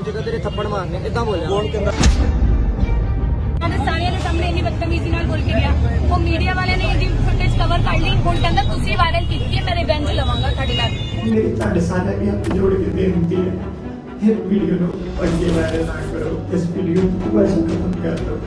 जगह तेरे थप्पड़ मारने इतना बोला कौन कहता सारिਆਂ ਦੇ ਸਾਹਮਣੇ ਇੰਨੀ ਬਦਤਮੀਜ਼ੀ ਨਾਲ ਬੋਲ ਕੇ ਗਿਆ। ਉਹ ਮੀਡੀਆ ਵਾਲਿਆਂ ਨੇ ਇਹਦੀ ਫੁਟੇਜ ਕਵਰ ਕਰ ਲਈ। ਹੁਣ ਕਹਿੰਦਾ ਤੁਸੀਂ ਵਾਇਰਲ ਕੀਤੀ ਹੈ, ਮੈਂ ਰਿਵੈਂਜ ਲਵਾਂਗਾ ਤੁਹਾਡੇ ਨਾਲ। मेरी ਤੁਹਾਡੇ ਸਾਰਿਆਂ ਦੀ ਹੱਥ ਜੋੜ ਕੇ ਬੇਨਤੀ ਹੈ, ਇਹ ਵੀਡੀਓ ਨੂੰ ਅੱਗੇ ਵਾਇਰਲ ਨਾ ਕਰੋ, ਇਸ ਵੀਡੀਓ ਨੂੰ ਬਸ ਖਤਮ ਕਰ ਦਿਓ।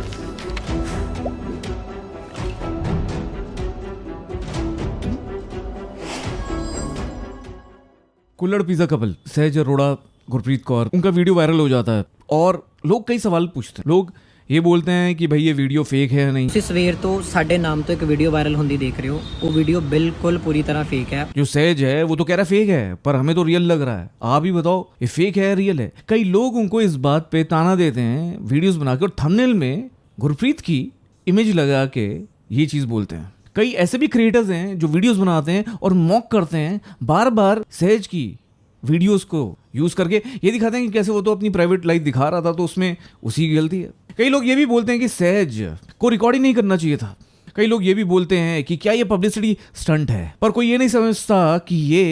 कुल्लड़ पिज़्ज़ा कपल सहज अरोड़ा गुरप्रीत कौर, उनका वीडियो वायरल हो जाता है और लोग कई सवाल पूछते हैं। लोग ये बोलते हैं कि भाई ये वीडियो फेक है या नहीं। ਤੁਸੀਂ ਸਵੇਰ ਤੋਂ ਸਾਡੇ ਨਾਮ ਤੋਂ ਇੱਕ ਵੀਡੀਓ ਵਾਇਰਲ ਹੁੰਦੀ ਦੇਖ ਰਹੇ ਹੋ। ਉਹ ਵੀਡੀਓ ਬਿਲਕੁਲ पूरी तरह फेक है। जो सहज है वो तो कह रहा है फेक है, पर हमें तो रियल लग रहा है। आप ही बताओ ये फेक है या रियल है। कई लोग उनको इस बात पे ताना देते हैं वीडियोस बना के और थंबनेल में गुरप्रीत की इमेज लगा के ये चीज बोलते हैं। कई ऐसे भी क्रिएटर्स हैं जो वीडियोस बनाते हैं और मॉक करते हैं, बार बार सहज की वीडियोस को यूज करके ये दिखाते हैं कि कैसे वो तो अपनी प्राइवेट लाइफ दिखा रहा था तो उसमें उसी की गलती है। कई लोग ये भी बोलते हैं कि सहज को रिकॉर्ड ही नहीं करना चाहिए था। कई लोग ये भी बोलते हैं कि क्या ये पब्लिसिटी स्टंट है, पर कोई ये नहीं समझता कि ये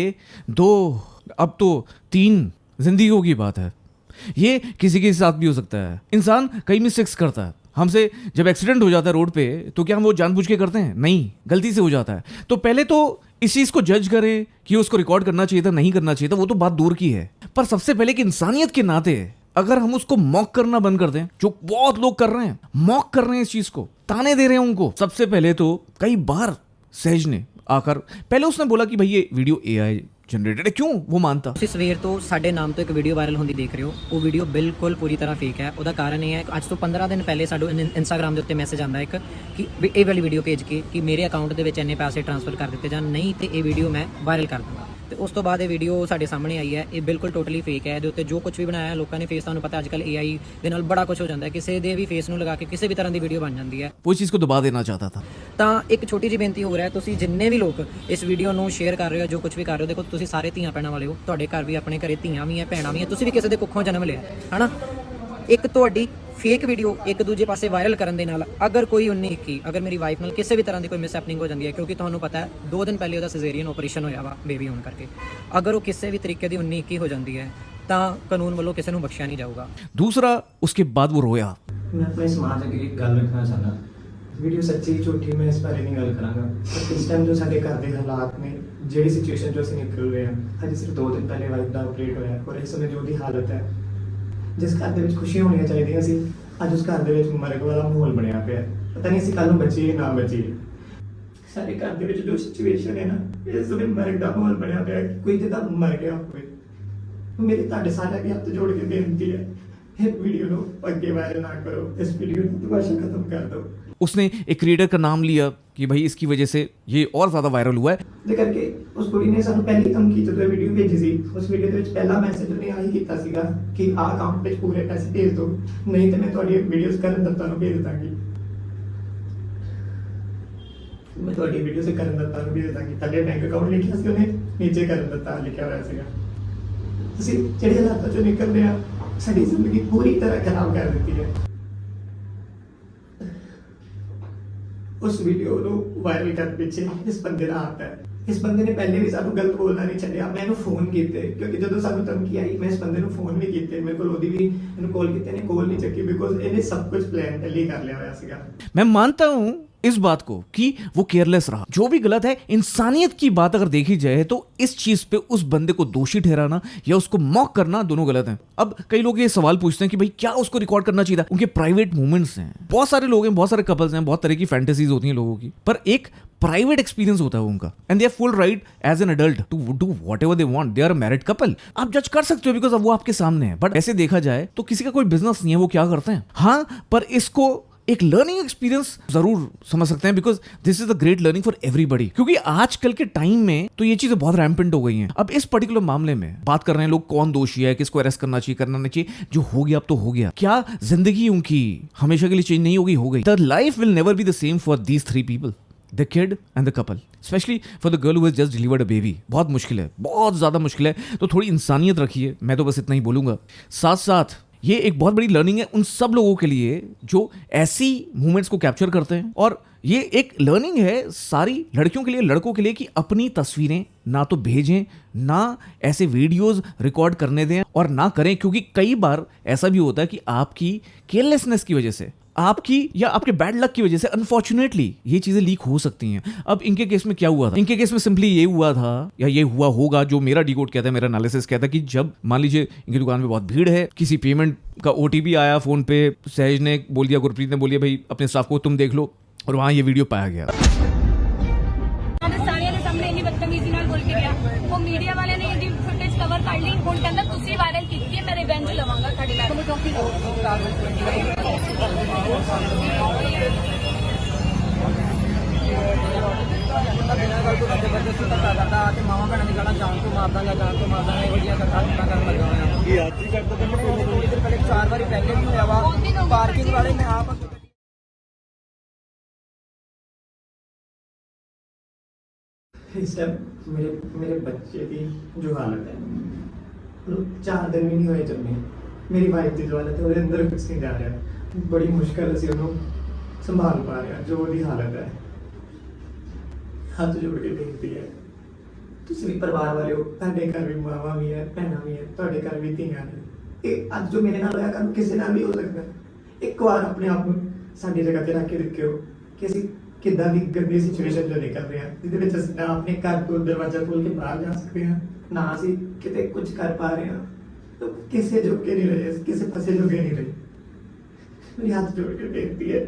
2 अब तो 3 जिंदगियों की बात है। ये किसी के साथ भी हो सकता है। इंसान कई मिस्टेक्स करता है। हमसे जब एक्सीडेंट हो जाता है रोड पे तो क्या हम वो जानबूझ के करते हैं? नहीं, गलती से हो जाता है। तो पहले तो इस चीज को जज करें कि उसको रिकॉर्ड करना चाहिए था, नहीं करना चाहिए था, वो तो बात दूर की है। पर सबसे पहले कि इंसानियत के नाते अगर हम उसको मॉक करना बंद कर दें, जो बहुत लोग कर रहे हैं, मॉक कर रहे हैं इस चीज को, ताने दे रहे हैं उनको। सबसे पहले तो कई बार सहज ने आकर पहले उसने बोला कि भाई ये वीडियो AI जनरेटेड है, क्यों वो मानता। ਤੁਸੀਂ ਸਵੇਰ ਤੋਂ ਸਾਡੇ ਨਾਮ ਤੋਂ ਇੱਕ ਵੀਡੀਓ ਵਾਇਰਲ ਹੁੰਦੀ ਦੇਖ ਰਹੇ ਹੋ। ਉਹ ਵੀਡੀਓ ਬਿਲਕੁਲ पूरी तरह फेक ਹੈ। ਉਹਦਾ ਕਾਰਨ ਇਹ ਹੈ ਅੱਜ ਤੋਂ 15 ਦਿਨ ਪਹਿਲੇ ਸਾਡੇ ਇੰਸਟਾਗ੍ਰਾਮ ਦੇ ਉੱਤੇ ਮੈਸੇਜ ਆਂਦਾ ਇੱਕ ਕਿ ਇਹ ਵਾਲੀ ਵੀਡੀਓ ਭੇਜ ਕੇ ਕਿ ਮੇਰੇ ਅਕਾਊਂਟ ਦੇ ਵਿੱਚ ਇੰਨੇ ਪੈਸੇ ਟ੍ਰਾਂਸਫਰ ਕਰ ਦਿੱਤੇ ਜਾਣ, ਨਹੀਂ ਤੇ ਇਹ ਵੀਡੀਓ ਮੈਂ ਵਾਇਰਲ ਕਰ ਦਾਂਗਾ। ਤੇ ਉਸ ਤੋਂ ਬਾਅਦ ਇਹ ਵੀਡੀਓ ਸਾਡੇ ਸਾਹਮਣੇ ਆਈ ਹੈ। ਇਹ ਬਿਲਕੁਲ ਟੋਟਲੀ ਫੇਕ ਹੈ। ਇਹਦੇ ਉੱਤੇ ਜੋ ਕੁਝ ਵੀ ਬਣਾਇਆ ਹੈ ਲੋਕਾਂ ਨੇ ਫੇਸ, ਤੁਹਾਨੂੰ ਪਤਾ ਅੱਜ ਕੱਲ੍ਹ AI ਦੇ ਨਾਲ ਬੜਾ ਕੁਝ ਹੋ ਜਾਂਦਾ ਹੈ। ਕਿਸੇ ਦੇ ਵੀ ਫੇਸ ਨੂੰ ਲਗਾ ਕੇ ਕਿਸੇ ਵੀ ਤਰ੍ਹਾਂ ਦੀ ਵੀਡੀਓ ਬਣ ਜਾਂਦੀ ਹੈ। वो इस चीज को दबा देना चाहता था। ਤਾਂ ਇੱਕ ਛੋਟੀ ਜਿਹੀ ਬੇਨਤੀ ਹੋ ਰਿਹਾ, ਤੁਸੀਂ ਜਿੰਨੇ ਵੀ ਲੋਕ ਇਸ ਵੀਡੀਓ ਨੂੰ ਸ਼ੇਅਰ ਕਰ ਰਹੇ ਹੋ, ਜੋ ਕੁਝ ਵੀ ਕਰ ਰਹੇ ਹੋ, ਦੇਖੋ ਤੁਸੀਂ ਸਾਰੇ ਧੀਆਂ ਭੈਣਾਂ ਵਾਲੇ ਹੋ। ਤੁਹਾਡੇ ਘਰ ਵੀ ਆਪਣੇ ਘਰੇ ਧੀਆਂ ਵੀ ਹੈ, ਭੈਣਾਂ ਵੀ ਹੈ, ਤੁਸੀਂ ਵੀ ਕਿਸੇ ਦੇ ਕੁੱਖੋਂ ਜਨਮ ਲਿਆ ਹਨਾ। ਇੱਕ ਤੁਹਾਡੀ ਫੇਕ ਵੀਡੀਓ ਇੱਕ ਦੂਜੇ ਪਾਸੇ ਵਾਇਰਲ ਕਰਨ ਦੇ ਨਾਲ ਅਗਰ ਕੋਈ 19-21 ਅਗਰ ਮੇਰੀ ਵਾਈਫ ਨਾਲ ਕਿਸੇ ਵੀ ਤਰ੍ਹਾਂ ਦੀ ਕੋਈ ਮਿਸਹੈਪਨਿੰਗ ਹੋ ਜਾਂਦੀ ਹੈ, ਕਿਉਂਕਿ ਤੁਹਾਨੂੰ ਪਤਾ ਹੈ 2 ਦਿਨ ਪਹਿਲੇ ਉਹਦਾ ਸਿਜ਼ੇਰੀਅਨ ਆਪਰੇਸ਼ਨ ਹੋਇਆ ਵਾ ਬੇਬੀ ਹੋਣ ਕਰਕੇ, ਅਗਰ ਉਹ ਕਿਸੇ ਵੀ ਤਰੀਕੇ ਦੀ 19-21 ਹੋ ਜਾਂਦੀ ਹੈ ਤਾਂ ਕਾਨੂੰਨ ਵੱਲੋਂ ਕਿਸੇ ਨੂੰ ਬਖਸ਼ਿਆ ਨਹੀਂ ਜਾਊਗਾ। दूसरा उसके बाद वो रोया। मैं अपने समाज अगे एक गल रखना चाहना, वीडियो सच्ची झूठी मैं इस बारे नहीं गल करांगा, पर इस टाइम जो साडे घर दे हालात ने, ਜਿਹੜੀ ਸਿਚੁਏਸ਼ਨ ਜੋ ਅਸੀਂ ਨਿਕਲ ਰਹੇ ਹਾਂ, ਅਜੇ ਸਿਰਫ 2 ਦਿਨ ਪਹਿਲੇ ਵਾਈਫ ਦਾ ਆਪਰੇਟ ਹੋਇਆ ਔਰ ਇਸ ਸਮੇਂ ਜੋ ਦੀ ਹਾਲਤ ਹੈ, ਜਿਸ ਘਰ ਦੇ ਵਿੱਚ ਖੁਸ਼ੀਆਂ ਹੋਣੀਆਂ ਚਾਹੀਦੀਆਂ ਸੀ, ਅੱਜ ਉਸ ਘਰ ਦੇ ਵਿੱਚ ਮਰਗ ਵਾਲਾ ਮਾਹੌਲ ਬਣਿਆ ਪਿਆ। ਪਤਾ ਨਹੀਂ ਅਸੀਂ ਕੱਲ ਨੂੰ ਬਚੀਏ ਨਾ ਬਚੀਏ। ਸਾਡੇ ਘਰ ਦੇ ਵਿੱਚ ਜੋ ਸਿਚੁਏਸ਼ਨ ਹੈ ਨਾ, ਇਸ ਸਮੇਂ ਮਰਗ ਦਾ ਮਾਹੌਲ ਬਣਿਆ ਪਿਆ, ਕੋਈ ਜਿੱਦਾਂ ਮਰ ਗਿਆ ਹੋਵੇ। ਮੇਰੀ ਤੁਹਾਡੇ ਸਾਰਿਆਂ ਦੀ ਹੱਥ ਜੋੜ ਕੇ ਬੇਨਤੀ ਹੈ, ਇਹ ਵੀਡੀਓ ਨੂੰ ਅੱਗੇ ਵਾਇਰਲ ਨਾ ਕਰੋ, ਇਸ ਵੀਡੀਓ ਨੂੰ ਦੁਬਾਰਾ ਖਤਮ ਕਰ ਦਿਓ। उसने एक क्रिएटर का नाम लिया कि भाई इसकी वजह से ये और ज्यादा वायरल हुआ है। ਦੇ ਕਰਕੇ ਉਸ ਕੁੜੀ ਨੇ ਸਾਨੂੰ ਪਹਿਲੀ ਧਮਕੀ ਜਦੋਂ ਵੀਡੀਓ ਭੇਜੀ ਸੀ, ਉਸ ਵੀਡੀਓ ਦੇ ਵਿੱਚ ਪਹਿਲਾ ਮੈਸੇਜ ਉਹਨੇ ਆਹੀ ਕੀਤਾ ਸੀਗਾ ਕਿ ਆਹ ਅਕਾਊਂਟ ਵਿੱਚ ਪੂਰੇ ਪੈਸੇ ਭੇਜ ਦਿਓ, ਨਹੀਂ ਤੇ ਮੈਂ ਤੁਹਾਡੀ ਵੀਡੀਓਜ਼ ਕਰਨ ਦੱਤਾਂ ਨੂੰ ਭੇਜ ਦਾਂਗੀ। ਮੈਂ ਤੁਹਾਡੀ ਵੀਡੀਓਜ਼ ਕਰਨ ਦੱਤਾਂ ਨੂੰ ਭੇਜ ਦਾਂਗੀ। ਥੱਲੇ ਬੈਂਕ ਅਕਾਊਂਟ ਲਿਖਿਆ ਸੀ ਉਹਨੇ, ਨੀਚੇ ਕਰਨ ਦੱਤਾਂ ਲਿਖਿਆ ਹੋਇਆ ਸੀਗਾ। ਅਸੀਂ ਜਿਹੜੇ ਹਾਲਾਤਾਂ ਚੋਂ ਨਿਕਲਦੇ ਆ, ਸਾਡੀ ਜ਼ਿੰਦਗੀ ਪੂਰੀ ਤਰ੍ਹਾਂ ਖਰਾਬ ਕਰ ਦਿੱਤੀ ਹੈ। उस वीडियो को वायरल करने पीछे इस बंदे का हाथ है। इस बंदे ने पहले भी सानू गलत बोलना नहीं छड्डिया। मैं इहनू फोन कीते क्योंकि जदों सानू धमकी आई, मैं इस बंदे नू फोन भी कीते, मेरे कोल ओदी भी इहनू कॉल कीते ने, कॉल नहीं चक्की बिकॉज़ इहने सब कुछ प्लान पहले ही कर लिया होया सीगा। मैं मानता हूं इस बात को कि वो केयरलेस रहा, जो भी गलत है। इंसानियत की बात अगर देखी जाए तो इस चीज पे उस बंदे को दोषी ठहराना या उसको मॉक करना दोनों गलत है। अब कई लोग ये सवाल पूछते हैं कि भाई क्या उसको रिकॉर्ड करना चाहिए था? उनके प्राइवेट मोमेंट्स हैं, बहुत सारे लोग हैं, बहुत सारे कपल्स हैं, बहुत तरह की फैंटेसीज होती हैं लोगों की, पर एक प्राइवेट एक्सपीरियंस होता है उनका and they have full right as an adult to do whatever they want. They are a married couple, आप जज कर सकते हो बिकॉज अब वो आपके सामने है। बट ऐसे देखा जाए तो किसी का कोई बिजनेस नहीं है वो क्या करते हैं। हाँ, पर इसको एक लर्निंग एक्सपीरियंस जरूर समझ सकते हैं because this is a great learning for everybody. क्योंकि आजकल के टाइम में तो ये चीजें बहुत रैम्पेंट हो गई हैं। अब इस पर्टिकुलर मामले में बात कर रहे हैं लोग कौन दोषी है, किसको अरेस्ट करना चाहिए, करना नहीं चाहिए। जो हो गया अब तो हो गया। क्या जिंदगी उनकी हमेशा के लिए चेंज नहीं होगी? हो गई। The life will never be the same for these 3 people, the kid and the couple, specially for the girl who has just delivered a baby. बहुत मुश्किल है, बहुत ज्यादा मुश्किल है। तो थोड़ी इंसानियत रखिए, मैं तो बस इतना ही बोलूंगा। साथ साथ ये एक बहुत बड़ी लर्निंग है उन सब लोगों के लिए जो ऐसी मूवमेंट्स को कैप्चर करते हैं, और ये एक लर्निंग है सारी लड़कियों के लिए, लड़कों के लिए कि अपनी तस्वीरें ना तो भेजें, ना ऐसे वीडियोस रिकॉर्ड करने दें और ना करें, क्योंकि कई बार ऐसा भी होता है कि आपकी केयरलेसनेस की वजह से, आपकी या आपके बैड लक की वजह से अनफॉर्चुनेटली ये चीजें लीक हो सकती हैं। अब इनके केस में क्या हुआ था? इनके केस में सिंपली ये हुआ था या ये हुआ होगा, जो मेरा डिकोड कहता है, मेरा एनालिसिस कहता है कि जब मान लीजिए इनकी दुकान पे बहुत भीड़ है, किसी पेमेंट का OTP आया फोन पे, सहज ने बोल दिया, गुरप्रीत ने बोल दिया भाई अपने स्टाफ को तुम देख लो, और वहां ये वीडियो पाया गया। ਸਾਰਿਆਂ ਦੇ ਸਾਹਮਣੇ ਇੰਨੀ ਬਦਤਮੀਜ਼ੀ ਨਾਲ ਬੋਲ ਕੇ ਗਿਆ, ਉਹ ਮੀਡੀਆ ਵਾਲਿਆਂ ਨੇ ਇਹਦੀ ਫੁਟੇਜ ਕਵਰ ਕਰ ਲਈ। ਹੁਣ ਕਹਿੰਦਾ ਤੁਸੀਂ ਵਾਇਰਲ ਕੀਤੀ ਹੈ, ਮੈਂ ਰਿਵੈਂਜ ਲਵਾਂਗਾ ਤੁਹਾਡੇ ਨਾਲ। ਬਿਨਾਂ ਗੱਲ ਤੋਂ ਜ਼ਬਰਦਸਤੀ ਧੱਕਾ ਕਰਦਾ ਤੇ ਮਾਵਾਂ ਭੈਣਾਂ ਦੀ ਗਾਲਾਂ ਜਾਣ ਤੋਂ ਮਾਰ ਦਾਂਗਾ, ਜਾਣ ਤੋਂ ਮਾਰ ਦਾਂਗਾ, ਇਹੋ ਜਿਹੀਆਂ ਗੱਲਾਂ ਕਰਨ ਲੱਗਾ ਹੋਇਆ। ਇਹ ਅੱਜ ਹੀ ਕਰਦਾ ਤੇ ਥੋੜੀ ਦੇਰ ਪਹਿਲੇ 4 ਵਾਰੀ ਪਹਿਲੇ ਵੀ ਹੋਇਆ ਵਾ। ਪਾਰਕਿੰਗ ਵਾਲੇ ਮੈਂ ਆਪ इस टाइम मेरे बच्चे की जो हालत है, मतलब 4 दिन भी नहीं हुए जब मेरी वाइफ की जो हालत है वो अंदर कुछ नहीं जा रहा, बड़ी मुश्किल से उन्होंने संभाल पा रहा जो वो हालत है। हाथ जोड़ के बेनती है, तुम भी परिवार वाले हो, ਤੁਹਾਡੇ घर भी मावा भी है, भैन भी है, ਤੁਹਾਡੇ घर भी ਧੀਆਂ ਨੇ। ਇਹ ਅੱਜ ਜੋ ਮੇਰੇ ਨਾਲ ਹੋਇਆ ਕੱਲ ਕਿਸੇ ਨਾਲ ਵੀ ਹੋ ਸਕਦਾ। ਇੱਕ ਵਾਰ ਆਪਣੇ ਆਪ ਨੂੰ ਸਾਡੀ ਜਗ੍ਹਾ ਤੇ ਰੱਖ ਕੇ ਦੇਖਿਓ ਕਿ ਅਸੀਂ ਕਿੱਦਾਂ ਦੀ ਗੰਦੀ ਸਿਚੁਏਸ਼ਨ ਤੋਂ ਨਿਕਲ ਰਹੇ ਹਾਂ, ਜਿਹਦੇ ਵਿੱਚ ਅਸੀਂ ਨਾ ਆਪਣੇ ਘਰ ਤੋਂ ਦਰਵਾਜ਼ਾ ਖੋਲ ਕੇ ਬਾਹਰ ਜਾ ਸਕਦੇ ਹਾਂ, ਨਾ ਅਸੀਂ ਕਿਤੇ ਕੁਝ ਕਰ ਪਾ ਰਹੇ ਹਾਂ, ਤਾਂ ਕਿਸੇ ਜੋਗੇ ਨਹੀਂ ਰਹੇ, ਕਿਸੇ ਪਾਸੇ ਜੋਗੇ ਨਹੀਂ ਰਹੇ। ਮੇਰੀ ਹੱਥ ਜੋੜ ਕੇ ਬੇਨਤੀ ਹੈ,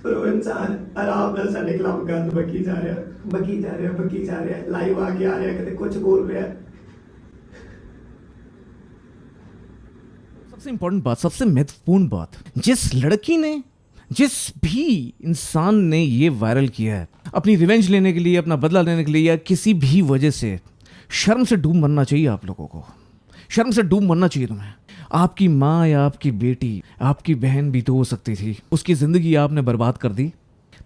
ਪਰ ਉਹ ਇਨਸਾਨ ਆਰਾਮ ਨਾਲ ਸਾਡੇ ਖਿਲਾਫ ਗੰਦ ਬਕੀ ਜਾ ਰਿਹਾ, ਲਾਈਵ ਆ ਕੇ ਆ ਰਿਹਾ, ਕਿਤੇ ਕੁਝ ਬੋਲ ਰਿਹਾ। सबसे इंपॉर्टेंट बात, सबसे महत्वपूर्ण बात, जिस लड़की ने, जिस भी इंसान ने ये वायरल किया है अपनी रिवेंज लेने के लिए, अपना बदला लेने के लिए, या किसी भी वजह से, शर्म से डूब मरना चाहिए आप लोगों को। शर्म से डूब मरना चाहिए तुम्हें। आपकी माँ या आपकी बेटी, आपकी बहन भी तो हो सकती थी, उसकी जिंदगी आपने बर्बाद कर दी।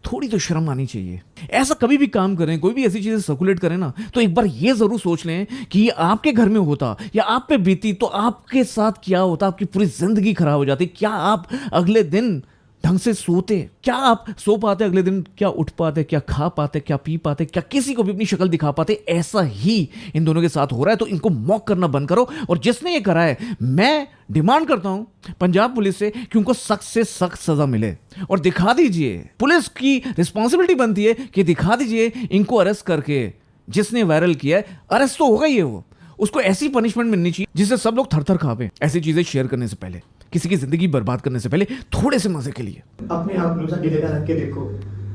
थोड़ी तो शर्म आनी चाहिए। ऐसा कभी भी काम करें, कोई भी ऐसी चीजें सर्कुलेट करें ना, तो एक बार ये जरूर सोच लें कि ये आपके घर में होता या आप पे बीती तो आपके साथ क्या होता, आपकी पूरी जिंदगी खराब हो जाती। क्या आप अगले दिन ढंग से सोते? क्या आप सो पाते अगले दिन? क्या उठ पाते? क्या खा पाते? क्या पी पाते? क्या किसी को भी अपनी शक्ल दिखा पाते? ऐसा ही इन दोनों के साथ हो रहा है, तो इनको मॉक करना बंद करो। और जिसने ये करा है, मैं डिमांड करता हूं पंजाब पुलिस से कि उनको सख्त से सख्त सजा मिले और दिखा दीजिए। पुलिस की रिस्पॉन्सिबिलिटी बनती है कि दिखा दीजिए, इनको अरेस्ट करके जिसने वायरल किया है, अरेस्ट तो होगा ही है, वो उसको ऐसी पनिशमेंट मिलनी चाहिए जिससे सब लोग थर-थर कांपे। ऐसी चीजें शेयर करने से पहले, किसी की जिंदगी बर्बाद करने से पहले, थोड़े से मजे के लिए अपने आप को साडी जगह रख के देखो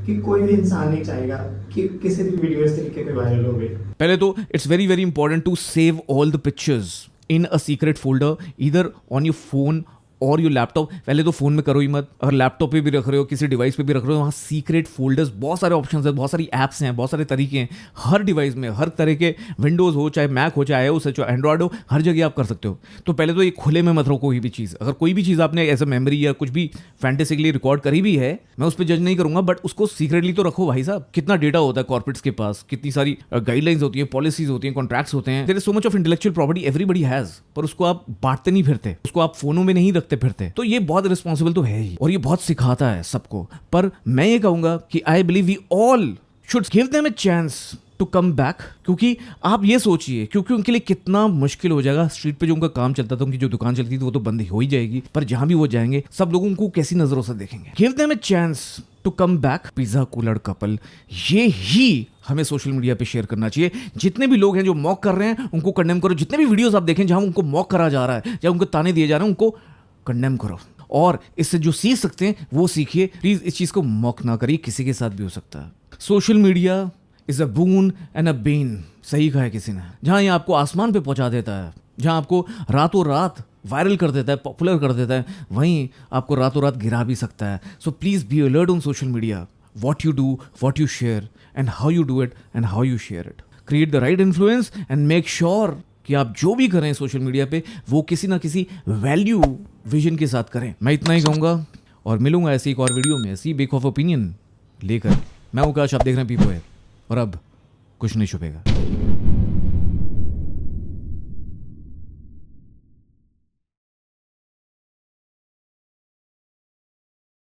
कि कोई भी इंसान नहीं चाहेगा कि किसी भी वीडियो इस तरीके के वायरल हो गए। पहले तो it's very very important to save all the pictures in a secret folder, either on your phone or your laptop. पहले तो फोन में करो ही मत, अगर लैपटॉप पे भी रख रहे हो, किसी डिवाइस पे भी रख रहे हो, वहाँ सीक्रेट फोल्डर्स, बहुत सारे ऑप्शंस हैं, बहुत सारी ऐप्स हैं, बहुत सारे तरीके हैं। हर डिवाइस में, हर तरह के, विंडोज़ हो, चाहे मैक हो, चाहे iOS हो, चाहे एंड्रॉयड हो, हर जगह आप कर सकते हो। तो पहले तो ये खुले में मत रखो कोई भी चीज़। अगर कोई भी चीज़ आपने एज अ मेमोरी या कुछ भी फैंटेसिकली रिकॉर्ड करी भी है, मैं उस पर जज नहीं करूंगा, बट उसको सीक्रेटली तो रखो भाई साहब। कितना डेटा होता है कॉर्पोरेट्स के पास, कितनी सारी गाइडलाइंस होती हैं, पॉलिसीज होती हैं, कॉन्ट्रैक्ट्स होते हैं। There is so much of intellectual property everybody has, पर उसको आप बांटते नहीं फिरते, उसको आप फोनों में नहीं रखते फिरते। तो ये बहुत रिस्पॉन्सिबल तो है ही, और ये बहुत सिखाता है सबको। पर मैं ये कहूंगा कि I believe we all should give them a chance to come back, क्योंकि आप ये सोचिए, क्योंकि उनके लिए कितना मुश्किल हो जाएगा। स्ट्रीट पे जो उनका काम चलता था, उनकी जो दुकान चलती थी, वो तो बंद हो ही जाएगी, पर जहां भी वो जाएंगे सब लोग उनको कैसी नजरों से देखेंगे। Give them a chance to come back. Pizza cooler couple, ये ही हमें सोशल मीडिया पे शेयर करना चाहिए। जितने भी लोग हैं जो मॉक कर रहे हैं, उनको कंडेम करो। जितने भी वीडियोस आप देखें जहां उनको मॉक करा जा रहा है, जहां उनको ताने दिए जा रहे हैं, उनको कंडेम करो, और इससे जो सीख सकते हैं वो सीखिए। प्लीज इस चीज को मॉक ना करिए, किसी के साथ भी हो सकता है। Social media is a boon and a Ben, सही कहा है किसी ने। जहां ये आपको आसमान पे पहुंचा देता है, जहां आपको रातों रात वायरल कर देता है, पॉपुलर कर देता है, वहीं आपको रातों रात गिरा भी सकता है। So please be alert on social media, what you do, what you share, and how you do it, and how you share it. Create the right influence and make sure कि आप जो भी करें सोशल मीडिया पे, वो किसी ना किसी वैल्यू विजन के साथ करें। मैं इतना ही कहूँगा, और मिलूंगा ऐसी एक और वीडियो में, ऐसी बेक ऑफ ओपिनियन लेकर। मैं आकाश, आप देख रहे हैं पीपो है, और अब कुछ नहीं छुपेगा।